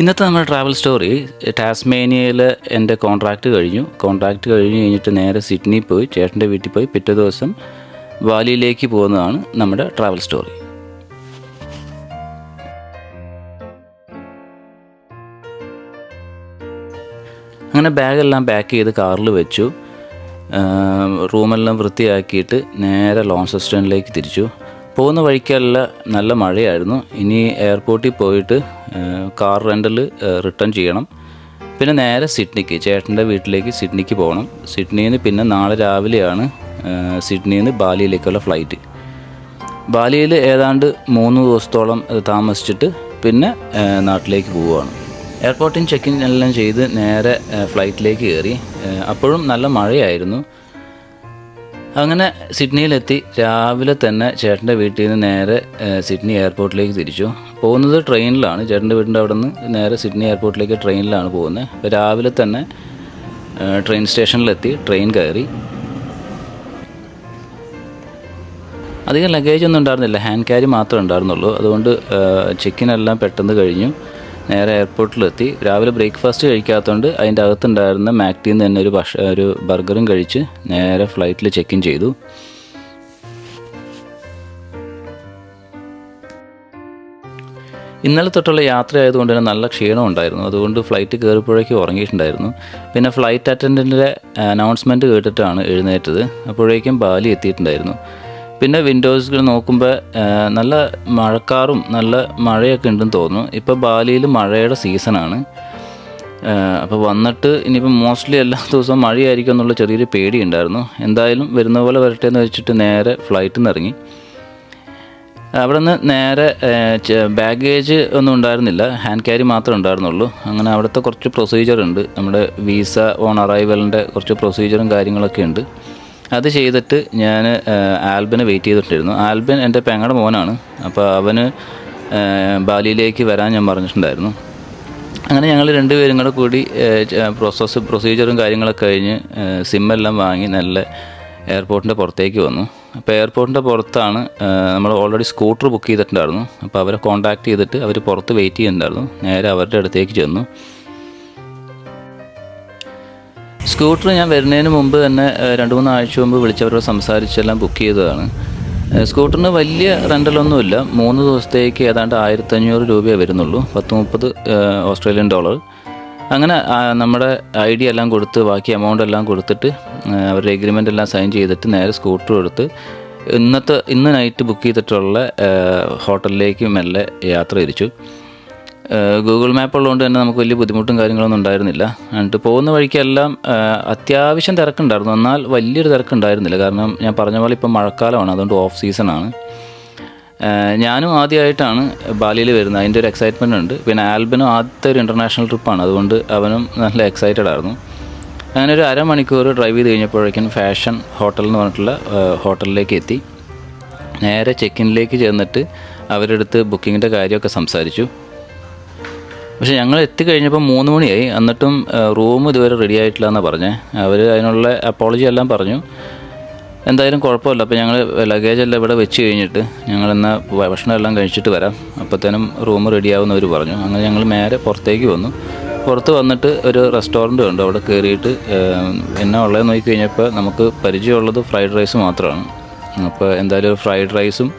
ഇന്നത്തെ നമ്മുടെ travel story ടാസ്മേനിയയിൽ എൻ്റെ കോൺട്രാക്റ്റ് കഴിഞ്ഞിട്ട് നേരെ സിഡ്നി പോയി ചേട്ടൻ്റെ വീട്ടിൽ പോയി പിറ്റേ ദിവസം ബാലിയിലേക്ക് പോകുന്നതാണ് നമ്മുടെ ട്രാവൽ സ്റ്റോറി. അങ്ങനെ ബാഗെല്ലാം പാക്ക് ചെയ്ത് കാറിൽ വെച്ചു. റൂമെല്ലാം വൃത്തിയാക്കിയിട്ട് നേരെ ലോൺസെസ്റ്റണിലേക്ക് തിരിച്ചു. പോകുന്ന വഴിക്കല്ല നല്ല മഴയായിരുന്നു. ഇനി എയർപോർട്ടിൽ പോയിട്ട് കാർ റെൻ്റിൽ റിട്ടേൺ ചെയ്യണം. പിന്നെ നേരെ സിഡ്നിക്ക്, ചേട്ടൻ്റെ വീട്ടിലേക്ക് സിഡ്നിക്ക് പോകണം. സിഡ്നിയിൽ നിന്ന് പിന്നെ നാളെ രാവിലെയാണ് സിഡ്നിയിൽ നിന്ന് ബാലിയിലേക്കുള്ള ഫ്ലൈറ്റ്. ബാലിയിൽ ഏതാണ്ട് 3 ദിവസത്തോളം താമസിച്ചിട്ട് പിന്നെ നാട്ടിലേക്ക് പോവുകയാണ്. എയർപോർട്ടിൽ ചെക്കിൻ എല്ലാം ചെയ്ത് നേരെ ഫ്ലൈറ്റിലേക്ക് കയറി. അപ്പോഴും നല്ല മഴയായിരുന്നു. അങ്ങനെ സിഡ്നിയിലെത്തി. രാവിലെ തന്നെ ചേട്ടൻ്റെ വീട്ടിൽ നിന്ന് നേരെ സിഡ്നി എയർപോർട്ടിലേക്ക് തിരിച്ചു. പോകുന്നത് ട്രെയിനിലാണ്. ചേട്ടൻ്റെ വീടിൻ്റെ അവിടെ നിന്ന് നേരെ സിഡ്നി എയർപോർട്ടിലേക്ക് ട്രെയിനിലാണ് പോകുന്നത്. അപ്പോൾ രാവിലെ തന്നെ ട്രെയിൻ സ്റ്റേഷനിലെത്തി ട്രെയിൻ കയറി. അധികം ലഗേജ് ഒന്നും ഉണ്ടായിരുന്നില്ല, ഹാൻഡ് ക്യാരി മാത്രമേ ഉണ്ടായിരുന്നുള്ളൂ. അതുകൊണ്ട് ചെക്കിനെല്ലാം പെട്ടെന്ന് കഴിഞ്ഞു. നേരെ എയർപോർട്ടിലെത്തി. രാവിലെ ബ്രേക്ക്ഫാസ്റ്റ് കഴിക്കാത്തതുകൊണ്ട് അതിൻ്റെ അകത്തുണ്ടായിരുന്ന മാക്ടിയിൽ നിന്ന് തന്നെ ഒരു ബർഗറും കഴിച്ച് നേരെ ഫ്ലൈറ്റിൽ ചെക്ക് ഇൻ ചെയ്തു. ഇന്നലെ തൊട്ടുള്ള യാത്ര ആയതുകൊണ്ട് തന്നെ നല്ല ക്ഷീണം ഉണ്ടായിരുന്നു. അതുകൊണ്ട് ഫ്ലൈറ്റ് കയറിയപ്പോഴേക്കും ഉറങ്ങിയിട്ടുണ്ടായിരുന്നു. പിന്നെ ഫ്ലൈറ്റ് അറ്റൻഡൻറ്റിൻ്റെ അനൗൺസ്മെൻറ്റ് കേട്ടിട്ടാണ് എഴുന്നേറ്റത്. അപ്പോഴേക്കും ബാലി എത്തിയിട്ടുണ്ടായിരുന്നു. പിന്നെ വിൻഡോസിൽ നോക്കുമ്പോൾ നല്ല മഴക്കാറും നല്ല മഴയൊക്കെ ഉണ്ടെന്ന് തോന്നുന്നു. ഇപ്പോൾ ബാലിയിൽ മഴയുടെ സീസണാണ്. അപ്പോൾ വന്നിട്ട് ഇനിയിപ്പോൾ മോസ്റ്റ്ലി എല്ലാ ദിവസവും മഴയായിരിക്കും എന്നുള്ള ചെറിയൊരു പേടിയുണ്ടായിരുന്നു. എന്തായാലും വരുന്ന പോലെ വരട്ടെ എന്ന് വെച്ചിട്ട് നേരെ ഫ്ലൈറ്റിൽ നിന്ന് ഇറങ്ങി. അവിടെ നിന്ന് നേരെ ബാഗേജ് ഒന്നും ഉണ്ടായിരുന്നില്ല, ഹാൻഡ് ക്യാരി മാത്രമേ ഉണ്ടായിരുന്നുള്ളൂ. അങ്ങനെ അവിടുത്തെ കുറച്ച് പ്രൊസീജിയറുണ്ട്. നമ്മുടെ വീസ ഓൺ അറൈവലിൻ്റെ കുറച്ച് പ്രൊസീജിയറും കാര്യങ്ങളൊക്കെ ഉണ്ട്. അത് ചെയ്തിട്ട് ഞാൻ ആൽബിനെ വെയിറ്റ് ചെയ്തിട്ടുണ്ടായിരുന്നു. ആൽബിൻ എൻ്റെ പെങ്ങളുടെ മോനാണ്. അപ്പോൾ അവന് ബാലിയിലേക്ക് വരാൻ ഞാൻ പറഞ്ഞിട്ടുണ്ടായിരുന്നു. അങ്ങനെ ഞങ്ങൾ രണ്ടുപേരും കൂടി പ്രൊസീജിയറും കാര്യങ്ങളൊക്കെ കഴിഞ്ഞ് സിമ്മെല്ലാം വാങ്ങി നല്ല എയർപോർട്ടിൻ്റെ പുറത്തേക്ക് വന്നു. അപ്പോൾ എയർപോർട്ടിൻ്റെ പുറത്താണ് നമ്മൾ ഓൾറെഡി സ്കൂട്ടർ ബുക്ക് ചെയ്തിട്ടുണ്ടായിരുന്നു. അപ്പോൾ അവരെ കോൺടാക്റ്റ് ചെയ്തിട്ട് അവർ പുറത്ത് വെയിറ്റ് ചെയ്യുന്നുണ്ടായിരുന്നു. നേരെ അവരുടെ അടുത്തേക്ക് ചെന്നു. സ്കൂട്ടർ ഞാൻ വരുന്നതിന് മുമ്പ് തന്നെ 2-3 ആഴ്ച മുമ്പ് വിളിച്ചവരോട് സംസാരിച്ചെല്ലാം ബുക്ക് ചെയ്തതാണ്. സ്കൂട്ടറിന് വലിയ റെൻ്റലൊന്നുമില്ല. 3 ദിവസത്തേക്ക് ഏതാണ്ട് 1500 രൂപയേ വരുന്നുള്ളൂ, 10-30 ഓസ്ട്രേലിയൻ ഡോളർ. അങ്ങനെ നമ്മുടെ ID എല്ലാം കൊടുത്ത് ബാക്കി എമൗണ്ട് എല്ലാം കൊടുത്തിട്ട് അവരുടെ എഗ്രിമെൻ്റ് എല്ലാം സൈൻ ചെയ്തിട്ട് നേരെ സ്കൂട്ടർ എടുത്ത് ഇന്ന് നൈറ്റ് ബുക്ക് ചെയ്തിട്ടുള്ള ഹോട്ടലിലേക്ക് മെല്ലെ യാത്ര തിരിച്ചു. ഗൂഗിൾ മാപ്പ് ഉള്ളതുകൊണ്ട് തന്നെ നമുക്ക് വലിയ ബുദ്ധിമുട്ടും കാര്യങ്ങളൊന്നും ഉണ്ടായിരുന്നില്ല. എന്നിട്ട് പോകുന്ന വഴിക്കെല്ലാം അത്യാവശ്യം തിരക്കുണ്ടായിരുന്നു. എന്നാൽ വലിയൊരു തിരക്കുണ്ടായിരുന്നില്ല. കാരണം ഞാൻ പറഞ്ഞ പോലെ ഇപ്പം മഴക്കാലമാണ്, അതുകൊണ്ട് ഓഫ് സീസണാണ്. ഞാനും ആദ്യമായിട്ടാണ് ബാലിയിൽ വരുന്നത്, അതിൻ്റെ ഒരു എക്സൈറ്റ്മെൻ്റ് ഉണ്ട്. പിന്നെ ആൽബിനും ആദ്യത്തെ ഒരു ഇൻ്റർനാഷണൽ ട്രിപ്പാണ്, അതുകൊണ്ട് അവനും നല്ല എക്സൈറ്റഡ് ആയിരുന്നു. അങ്ങനെ ഒരു അരമണിക്കൂർ ഡ്രൈവ് ചെയ്ത് കഴിഞ്ഞപ്പോഴേക്കും ഫാഷൻ ഹോട്ടൽ എന്ന് പറഞ്ഞിട്ടുള്ള ഹോട്ടലിലേക്ക് എത്തി. നേരെ ചെക്കിനിലേക്ക് ചെന്നിട്ട് അവരുടെ അടുത്ത് ബുക്കിങ്ങിൻ്റെ കാര്യമൊക്കെ സംസാരിച്ചു. പക്ഷേ ഞങ്ങൾ എത്തിക്കഴിഞ്ഞപ്പോൾ 3 മണിയായി. എന്നിട്ടും റൂം ഇതുവരെ റെഡി ആയിട്ടില്ല എന്നാണ് പറഞ്ഞത്. അവർ അതിനുള്ള അപ്പോളജി എല്ലാം പറഞ്ഞു. എന്തായാലും കുഴപ്പമില്ല, അപ്പോൾ ഞങ്ങൾ ലഗേജെല്ലാം ഇവിടെ വെച്ച് കഴിഞ്ഞിട്ട് ഞങ്ങളെന്നാൽ ഭക്ഷണം എല്ലാം കഴിച്ചിട്ട് വരാം, അപ്പോഴത്തേനും റൂം റെഡിയാവുന്നവർ പറഞ്ഞു. അങ്ങനെ ഞങ്ങൾ നേരെ പുറത്തേക്ക് വന്നു. പുറത്ത് വന്നിട്ട് ഒരു റെസ്റ്റോറൻറ്റ് ഉണ്ട്. അവിടെ കയറിയിട്ട് എന്നാ ഉള്ളത് നോക്കി കഴിഞ്ഞപ്പോൾ നമുക്ക് പരിചയമുള്ളത് ഫ്രൈഡ് റൈസ് മാത്രമാണ്. അപ്പോൾ എന്തായാലും ഫ്രൈഡ് റൈസും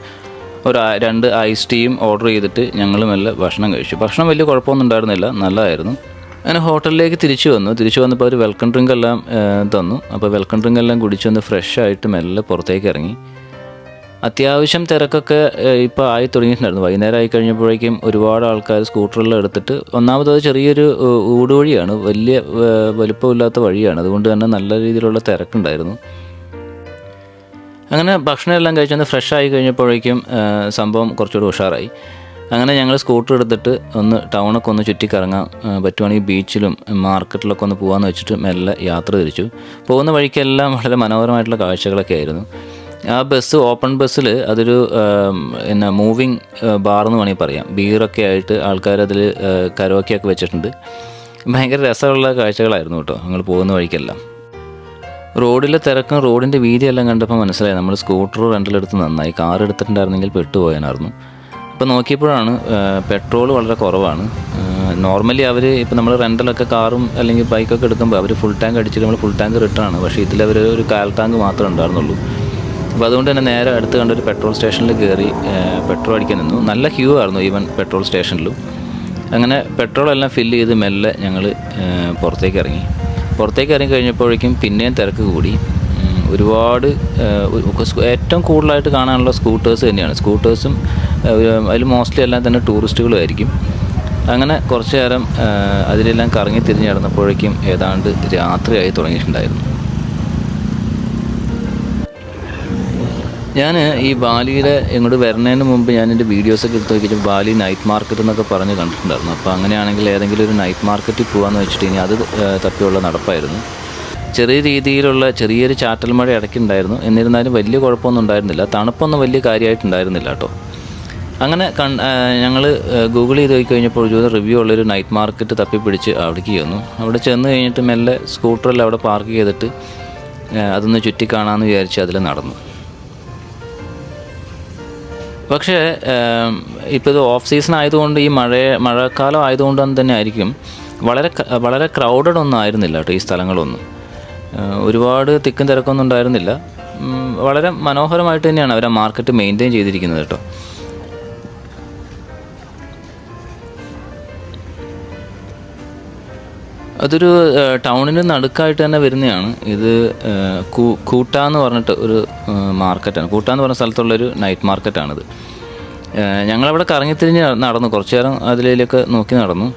2 ഐസ് ടീയും ഓർഡർ ചെയ്തിട്ട് ഞങ്ങളും എല്ലാം ഭക്ഷണം കഴിച്ചു. ഭക്ഷണം വലിയ കുഴപ്പമൊന്നും ഉണ്ടായിരുന്നില്ല, നല്ലതായിരുന്നു. അങ്ങനെ ഹോട്ടലിലേക്ക് തിരിച്ചു വന്നപ്പോൾ അവർ വെൽക്കം ഡ്രിങ്ക് എല്ലാം തന്നു. അപ്പോൾ വെൽക്കം ഡ്രിങ്ക് എല്ലാം കുടിച്ചു വന്ന് ഫ്രഷ് ആയിട്ട് മെല്ലെ പുറത്തേക്ക് ഇറങ്ങി. അത്യാവശ്യം തിരക്കൊക്കെ ഇപ്പോൾ ആയി തുടങ്ങിയിട്ടുണ്ടായിരുന്നു. വൈകുന്നേരം ആയി കഴിഞ്ഞപ്പോഴേക്കും ഒരുപാട് ആൾക്കാർ സ്കൂട്ടറെല്ലാം എടുത്തിട്ട്, ഒന്നാമത് ചെറിയൊരു ഊടുവഴിയാണ്, വലിയ വലുപ്പമില്ലാത്ത വഴിയാണ്, അതുകൊണ്ട് തന്നെ നല്ല രീതിയിലുള്ള തിരക്കുണ്ടായിരുന്നു. അങ്ങനെ ഭക്ഷണം എല്ലാം കഴിച്ചൊന്ന് ഫ്രഷ് ആയി കഴിഞ്ഞപ്പോഴേക്കും സംഭവം കുറച്ചുകൂടി ഉഷാറായി. അങ്ങനെ ഞങ്ങൾ സ്കൂട്ടർ എടുത്തിട്ട് ഒന്ന് ടൗണൊക്കെ ഒന്ന് ചുറ്റിക്കറങ്ങാം, പറ്റുവാണെങ്കിൽ ബീച്ചിലും മാർക്കറ്റിലൊക്കെ ഒന്ന് പോകാമെന്ന് വെച്ചിട്ട് മെല്ലെ യാത്ര തിരിച്ചു. പോകുന്ന വഴിക്കെല്ലാം വളരെ മനോഹരമായിട്ടുള്ള കാഴ്ചകളൊക്കെ ആയിരുന്നു. ആ ബസ്, ഓപ്പൺ ബസ്സിൽ അതൊരു മൂവിങ് ബാർ എന്ന് വേണമെങ്കിൽ പറയാം. ബീറൊക്കെ ആയിട്ട് ആൾക്കാരതിൽ കരോക്കെയൊക്കെ വെച്ചിട്ടുണ്ട്. ഭയങ്കര രസമുള്ള കാഴ്ചകളായിരുന്നു കേട്ടോ ഞങ്ങൾ പോകുന്ന വഴിക്കെല്ലാം. റോഡിലെ തിരക്കും റോഡിൻ്റെ വീതിയെല്ലാം കണ്ടപ്പോൾ മനസ്സിലായി നമ്മൾ സ്കൂട്ടർ റെൻ്റിലെടുത്ത് നന്നായി, കാർ എടുത്തിട്ടുണ്ടായിരുന്നെങ്കിൽ പെട്ടുപോയാനായിരുന്നു. അപ്പോൾ നോക്കിയപ്പോഴാണ് പെട്രോൾ വളരെ കുറവാണ്. നോർമലി അവർ ഇപ്പോൾ നമ്മൾ റെൻ്റലൊക്കെ കാറും അല്ലെങ്കിൽ ബൈക്കൊക്കെ എടുക്കുമ്പോൾ അവർ ഫുൾ ടാങ്ക് അടിച്ചിട്ട് നമ്മൾ ഫുൾ ടാങ്ക് റിട്ടേൺ ആണ്. പക്ഷേ ഇതിലവർ ഒരു കാൽ ടാങ്ക് മാത്രമേ ഉണ്ടായിരുന്നുള്ളൂ. അപ്പോൾ അതുകൊണ്ട് തന്നെ നേരെ അടുത്ത് കണ്ടൊരു പെട്രോൾ സ്റ്റേഷനിൽ കയറി പെട്രോൾ അടിക്കാൻ നിന്നു. നല്ല ക്യൂ ആയിരുന്നു ഈവൻ പെട്രോൾ സ്റ്റേഷനിലും. അങ്ങനെ പെട്രോളെല്ലാം ഫില്ല് ചെയ്ത് മെല്ലെ ഞങ്ങൾ പുറത്തേക്ക് ഇറങ്ങി കഴിഞ്ഞപ്പോഴേക്കും പിന്നെയും തിരക്ക് കൂടി. ഒരുപാട് ഏറ്റവും കൂടുതലായിട്ട് കാണാനുള്ള സ്കൂട്ടേഴ്സ് തന്നെയാണ്. സ്കൂട്ടേഴ്സും അതിൽ മോസ്റ്റ്ലി എല്ലാം തന്നെ ടൂറിസ്റ്റുകളും ആയിരിക്കും. അങ്ങനെ കുറച്ച് നേരം അതിലെല്ലാം കറങ്ങി തിരിഞ്ഞ് നടന്നപ്പോഴേക്കും ഏതാണ്ട് രാത്രിയായി തുടങ്ങിയിട്ടുണ്ടായിരുന്നു. ഞാൻ ഈ ബാലിയുടെ ഇങ്ങോട്ട് വരുന്നതിന് മുമ്പ് ഞാൻ എൻ്റെ വീഡിയോസൊക്കെ എടുത്ത് നോക്കിയിട്ട് ബാലി നൈറ്റ് മാർക്കറ്റ് എന്നൊക്കെ പറഞ്ഞ് കണ്ടിട്ടുണ്ടായിരുന്നു. അപ്പോൾ അങ്ങനെയാണെങ്കിൽ ഏതെങ്കിലും ഒരു നൈറ്റ് മാർക്കറ്റിൽ പോകാമെന്ന് വെച്ചിട്ട് ഇനി അത് തപ്പിയുള്ള നടപ്പായിരുന്നു. ചെറിയ രീതിയിലുള്ള ചെറിയൊരു ചാറ്റൽ മഴ ഇടയ്ക്കുണ്ടായിരുന്നു. എന്നിരുന്നാലും വലിയ കുഴപ്പമൊന്നും ഉണ്ടായിരുന്നില്ല. തണുപ്പൊന്നും വലിയ കാര്യമായിട്ടുണ്ടായിരുന്നില്ല കേട്ടോ. അങ്ങനെ ഞങ്ങൾ ഗൂഗിൾ ചെയ്ത് പോയി കഴിഞ്ഞപ്പോൾ ഒരു റിവ്യൂ ഉള്ളൊരു നൈറ്റ് മാർക്കറ്റ് തപ്പിപ്പിടിച്ച് അവിടേക്ക് ചെന്നു. അവിടെ ചെന്ന് കഴിഞ്ഞിട്ട് മെല്ലെ സ്കൂട്ടറിൽ അവിടെ പാർക്ക് ചെയ്തിട്ട് അതൊന്ന് ചുറ്റിക്കാണാമെന്ന് വിചാരിച്ച് അതിൽ നടന്നു. പക്ഷേ ഇപ്പോൾ ഇത് ഓഫ് സീസൺ ആയതുകൊണ്ട് ഈ മഴക്കാലം ആയതുകൊണ്ട് തന്നെ ആയിരിക്കും വളരെ ക്രൗഡഡ് ഒന്നും ആയിരുന്നില്ല കേട്ടോ ഈ സ്ഥലങ്ങളൊന്നും. ഒരുപാട് തിക്കും തിരക്കൊന്നും ഉണ്ടായിരുന്നില്ല. വളരെ മനോഹരമായിട്ട് തന്നെയാണ് അവർ ആ മാർക്കറ്റ് മെയിൻറ്റെയിൻ ചെയ്തിരിക്കുന്നത് കേട്ടോ. അതൊരു ടൗണിന് നടുക്കായിട്ട് തന്നെ വരുന്നതാണ്. ഇത് കൂട്ട എന്ന് പറഞ്ഞിട്ട് ഒരു മാർക്കറ്റാണ്. കൂട്ട എന്ന് പറഞ്ഞ സ്ഥലത്തുള്ളൊരു നൈറ്റ് മാർക്കറ്റാണിത്. ഞങ്ങളവിടെ കറങ്ങിത്തിരിഞ്ഞ് നടന്നു. കുറച്ച് നേരം അതിലേക്ക് നോക്കി നടന്നു.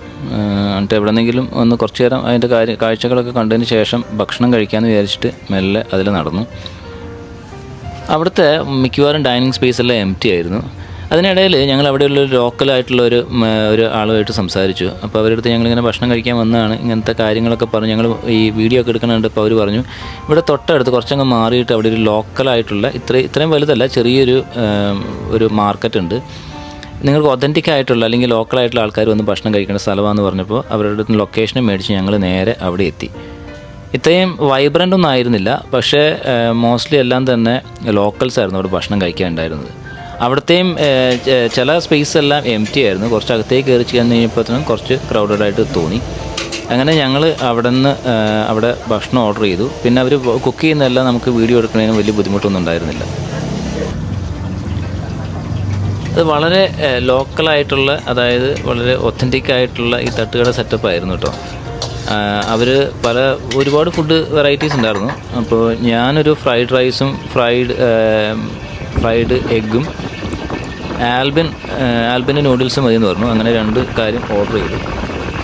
എന്നിട്ട് എവിടെന്നെങ്കിലും ഒന്ന് കുറച്ച് നേരം അതിൻ്റെ കാഴ്ചകളൊക്കെ കണ്ടതിന് ശേഷം ഭക്ഷണം കഴിക്കാമെന്ന് വിചാരിച്ചിട്ട് മെല്ലെ അതിൽ നടന്നു. അവിടുത്തെ മിക്കവാറും ഡൈനിങ് സ്പേസ് എല്ലാം എംപ്റ്റി ആയിരുന്നു. അതിനിടയിൽ ഞങ്ങൾ അവിടെയുള്ളൊരു ലോക്കലായിട്ടുള്ള ഒരു ആളുമായിട്ട് സംസാരിച്ചു. അപ്പോൾ അവരുടെ അടുത്ത് ഞങ്ങളിങ്ങനെ ഭക്ഷണം കഴിക്കാൻ വന്നതാണ്, ഇങ്ങനത്തെ കാര്യങ്ങളൊക്കെ പറഞ്ഞു. ഞങ്ങൾ ഈ വീഡിയോ ഒക്കെ എടുക്കുന്നുണ്ട്. അപ്പോൾ അവർ പറഞ്ഞു ഇവിടെ തൊട്ടടുത്ത് കുറച്ചങ്ങ് മാറിയിട്ട് അവിടെ ഒരു ലോക്കലായിട്ടുള്ള ഇത്രയും വലുതല്ല ചെറിയൊരു മാർക്കറ്റ് ഉണ്ട്. നിങ്ങൾക്ക് ഒതൻറ്റിക് ആയിട്ടുള്ള അല്ലെങ്കിൽ ലോക്കലായിട്ടുള്ള ആൾക്കാർ വന്ന് ഭക്ഷണം കഴിക്കേണ്ട സ്ഥലമാണെന്ന് പറഞ്ഞപ്പോൾ അവരുടെ അടുത്ത് ലൊക്കേഷനും മേടിച്ച് ഞങ്ങൾ നേരെ അവിടെ എത്തി. ഇത്രയും വൈബ്രൻ്റ് ഒന്നും ആയിരുന്നില്ല. പക്ഷേ മോസ്റ്റ്ലി എല്ലാം തന്നെ ലോക്കൽസ് ആയിരുന്നു അവിടെ ഭക്ഷണം കഴിക്കാനുണ്ടായിരുന്നത്. അവിടുത്തെയും ചില സ്പേസ് എല്ലാം എംപ്റ്റി ആയിരുന്നു. കുറച്ച് അകത്തേക്ക് കയറി ചെന്ന് കഴിഞ്ഞപ്പോഴത്തേനും കുറച്ച് ക്രൗഡഡായിട്ട് തോന്നി. അങ്ങനെ ഞങ്ങൾ അവിടെ ഭക്ഷണം ഓർഡർ ചെയ്തു. പിന്നെ അവർ കുക്ക് ചെയ്യുന്നതെല്ലാം നമുക്ക് വീഡിയോ എടുക്കുന്നതിന് വലിയ ബുദ്ധിമുട്ടൊന്നും ഉണ്ടായിരുന്നില്ല. അത് വളരെ ലോക്കലായിട്ടുള്ള, അതായത് വളരെ ഒത്തൻറ്റിക് ആയിട്ടുള്ള ഈ തട്ടുകട സെറ്റപ്പായിരുന്നു കേട്ടോ. അവർ ഒരുപാട് ഫുഡ് വെറൈറ്റീസ് ഉണ്ടായിരുന്നു. അപ്പോൾ ഞാനൊരു ഫ്രൈഡ് റൈസും ഫ്രൈഡ് എഗ്ഗും ആൽബിന് നൂഡിൽസും മതിയെന്ന് പറഞ്ഞു. അങ്ങനെ 2 കാര്യം ഓർഡർ ചെയ്തു.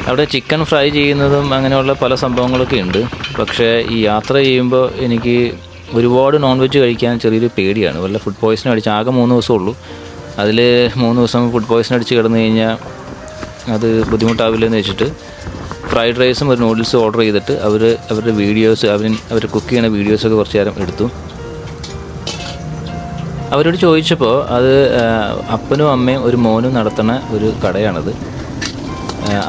അവിടെ ചിക്കൻ ഫ്രൈ ചെയ്യുന്നതും അങ്ങനെയുള്ള പല സംഭവങ്ങളൊക്കെ ഉണ്ട്. പക്ഷേ ഈ യാത്ര ചെയ്യുമ്പോൾ എനിക്ക് ഒരുപാട് നോൺ വെജ് കഴിക്കാൻ ചെറിയൊരു പേടിയാണ്. വല്ല ഫുഡ് പോയ്സൺ അടിച്ച് ആകെ 3 ദിവസമേ ഉള്ളൂ. അതിൽ 3 ദിവസം ഫുഡ് പോയ്സൺ അടിച്ച് കിടന്നു കഴിഞ്ഞാൽ അത് ബുദ്ധിമുട്ടാവില്ലെന്ന് വെച്ചിട്ട് ഫ്രൈഡ് റൈസും ഒരു നൂഡിൽസും ഓർഡർ ചെയ്തിട്ട് അവരുടെ വീഡിയോസ് അവർ കുക്ക് ചെയ്യുന്ന വീഡിയോസൊക്കെ കുറച്ച് നേരം എടുത്തു. അവരോട് ചോദിച്ചപ്പോൾ അത് അപ്പനും അമ്മയും ഒരു മോനും നടത്തുന്ന ഒരു കടയാണത്.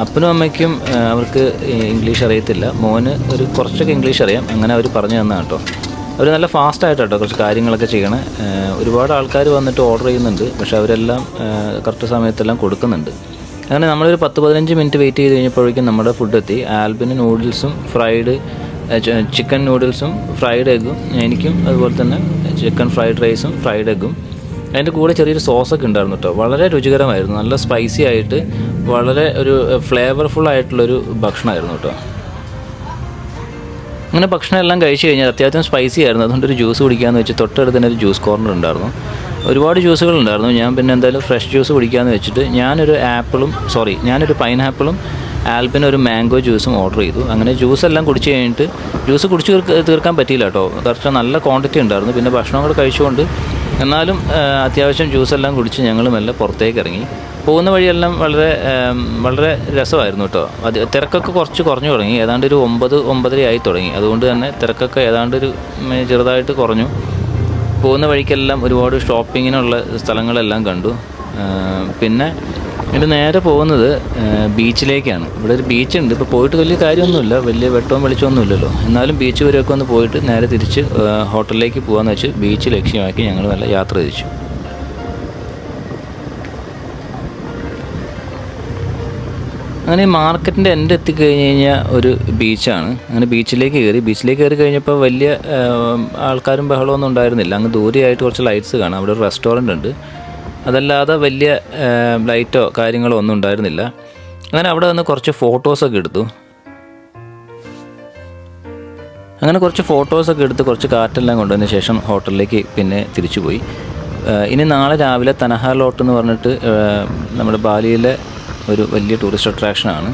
അപ്പനും അമ്മയ്ക്കും അവർക്ക് ഇംഗ്ലീഷ് അറിയത്തില്ല. മോന് കുറച്ചൊക്കെ ഇംഗ്ലീഷ് അറിയാം. അങ്ങനെ അവർ പറഞ്ഞു തന്നതാണ് കേട്ടോ. അവർ നല്ല ഫാസ്റ്റായിട്ട് കേട്ടോ കുറച്ച് കാര്യങ്ങളൊക്കെ ചെയ്യണേ. ഒരുപാട് ആൾക്കാർ വന്നിട്ട് ഓർഡർ ചെയ്യുന്നുണ്ട്. പക്ഷേ അവരെല്ലാം കറക്റ്റ് സമയത്തെല്ലാം കൊടുക്കുന്നുണ്ട്. അങ്ങനെ നമ്മളൊരു 10-15 മിനിറ്റ് വെയിറ്റ് ചെയ്ത് കഴിഞ്ഞപ്പോഴേക്കും നമ്മുടെ ഫുഡ് എത്തി. ആൽബിന് നൂഡിൽസും ചിക്കൻ നൂഡിൽസും ഫ്രൈഡ് എഗ്ഗും, എനിക്കും അതുപോലെ തന്നെ ചിക്കൻ ഫ്രൈഡ് റൈസും ഫ്രൈഡ് എഗ്ഗും. അതിൻ്റെ കൂടെ ചെറിയൊരു സോസൊക്കെ ഉണ്ടായിരുന്നു കേട്ടോ. വളരെ രുചികരമായിരുന്നു. നല്ല സ്പൈസി ആയിട്ട് വളരെ ഒരു ഫ്ലേവർഫുൾ ആയിട്ടുള്ളൊരു ഭക്ഷണമായിരുന്നു കേട്ടോ. അങ്ങനെ ഭക്ഷണം എല്ലാം കഴിച്ച് കഴിഞ്ഞാൽ അത്യാവശ്യം സ്പൈസി ആയിരുന്നു. അതുകൊണ്ട് ഒരു ജ്യൂസ് കുടിക്കാമെന്ന് വെച്ച് തൊട്ടടുത്ത് തന്നെ ഒരു ജ്യൂസ് കോർണർ ഉണ്ടായിരുന്നു. ഒരുപാട് ജ്യൂസുകളുണ്ടായിരുന്നു. ഞാൻ പിന്നെ എന്തായാലും ഫ്രഷ് ജ്യൂസ് കുടിക്കാമെന്ന് വെച്ചിട്ട് ഞാനൊരു പൈനാപ്പിളും ആൽബിനൊരു മാംഗോ ജ്യൂസും ഓർഡർ ചെയ്തു. അങ്ങനെ ജ്യൂസെല്ലാം കുടിച്ച് കഴിഞ്ഞിട്ട് ജ്യൂസ് കുടിച്ച് തീർക്കാൻ പറ്റിയില്ല കേട്ടോ. കുറച്ച് നല്ല ക്വാണ്ടിറ്റി ഉണ്ടായിരുന്നു. പിന്നെ ഭക്ഷണം കൂടെ കഴിച്ചുകൊണ്ട് എന്നാലും അത്യാവശ്യം ജ്യൂസെല്ലാം കുടിച്ച് ഞങ്ങൾ മെല്ലെ പുറത്തേക്ക് ഇറങ്ങി. പോകുന്ന വഴിയെല്ലാം വളരെ രസമായിരുന്നു കേട്ടോ. തിരക്കൊക്കെ കുറച്ച് കുറഞ്ഞു തുടങ്ങി. ഏതാണ്ട് ഒരു 9-9:30 ആയി തുടങ്ങി. അതുകൊണ്ട് തന്നെ തിരക്കൊക്കെ ഏതാണ്ട് ചെറുതായിട്ട് കുറഞ്ഞു. പോകുന്ന വഴിക്കെല്ലാം ഒരുപാട് ഷോപ്പിങ്ങിനുള്ള സ്ഥലങ്ങളെല്ലാം കണ്ടു. പിന്നെ ഇത് നേരെ പോകുന്നത് ബീച്ചിലേക്കാണ്. ഇവിടെ ഒരു ബീച്ചുണ്ട്. ഇപ്പോൾ പോയിട്ട് വലിയ കാര്യമൊന്നുമില്ല, വലിയ വെട്ടവും വെളിച്ചമൊന്നുമില്ലല്ലോ. എന്നാലും ബീച്ച് വരെയൊക്കെ ഒന്ന് പോയിട്ട് നേരെ തിരിച്ച് ഹോട്ടലിലേക്ക് പോകാമെന്ന് വെച്ച് ബീച്ച് ലക്ഷ്യമാക്കി ഞങ്ങൾ നല്ല യാത്ര തിരിച്ചു. അങ്ങനെ ഈ മാർക്കറ്റിൻ്റെ എൻ്റെ എത്തിക്കഴിഞ്ഞ് കഴിഞ്ഞാൽ ഒരു ബീച്ചാണ്. അങ്ങനെ ബീച്ചിലേക്ക് കയറി കഴിഞ്ഞപ്പോൾ വലിയ ആൾക്കാരും ബഹളമൊന്നും ഉണ്ടായിരുന്നില്ല. അങ്ങ് ദൂരെയായിട്ട് കുറച്ച് ലൈറ്റ്സ് കാണാം. അവിടെ ഒരു റെസ്റ്റോറൻ്റ് ഉണ്ട്. അതല്ലാതെ വലിയ ലൈറ്റോ കാര്യങ്ങളോ ഒന്നും ഉണ്ടായിരുന്നില്ല. അങ്ങനെ അവിടെ വന്ന് കുറച്ച് ഫോട്ടോസൊക്കെ എടുത്തു. കുറച്ച് കാറ്റെല്ലാം കൊണ്ടതിന് ശേഷം ഹോട്ടലിലേക്ക് പിന്നെ തിരിച്ചു പോയി. ഇനി നാളെ രാവിലെ തനഹ ലോട്ട് എന്ന് പറഞ്ഞിട്ട് നമ്മുടെ ബാലിയിലെ ഒരു വലിയ ടൂറിസ്റ്റ് അട്രാക്ഷനാണ്.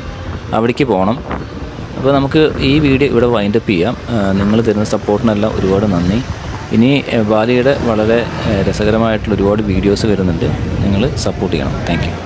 അവിടേക്ക് പോകണം. അപ്പോൾ നമുക്ക് ഈ വീഡിയോ ഇവിടെ വൈൻഡപ്പ് ചെയ്യാം. നിങ്ങൾ തരുന്ന സപ്പോർട്ടിനെല്ലാം ഒരുപാട് നന്ദി. ഇനി ബാലിയുടെ വളരെ രസകരമായിട്ടുള്ള ഒരുപാട് വീഡിയോസ് വരുന്നുണ്ട്. നിങ്ങൾ സപ്പോർട്ട് ചെയ്യണം. Thank you.